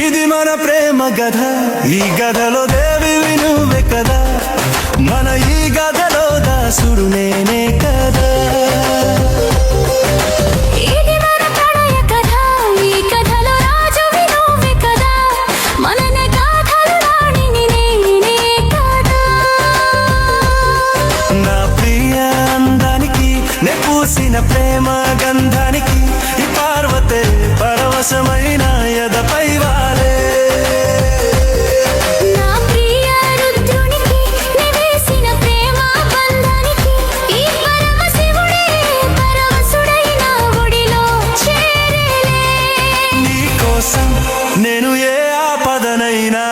ఇది మన ప్రేమ గధ, ఈ గధలో దేవి నువ్వే కదా, మన ఈ గధలో దాసుడు నేనే కదా. ఇది మన ప్రణయ కథ, ఈ కథలో రాజువి నువ్వే కదా, మననే గాథలు రాణిని నేనే కదా. నా ప్రియ అందానికి నే పూసిన ప్రేమ గంధానికి ఈ పార్వతే పరవశమైన ఎదపై వాలే. నా ప్రియ రుద్రునికి నే వేసిన ప్రేమ బంధానికి ఈ పరమశివుడే పరవశుడై నా ఒడిలో చేరేలే. నీ కోసం నేను ఏ ఆపదనైనా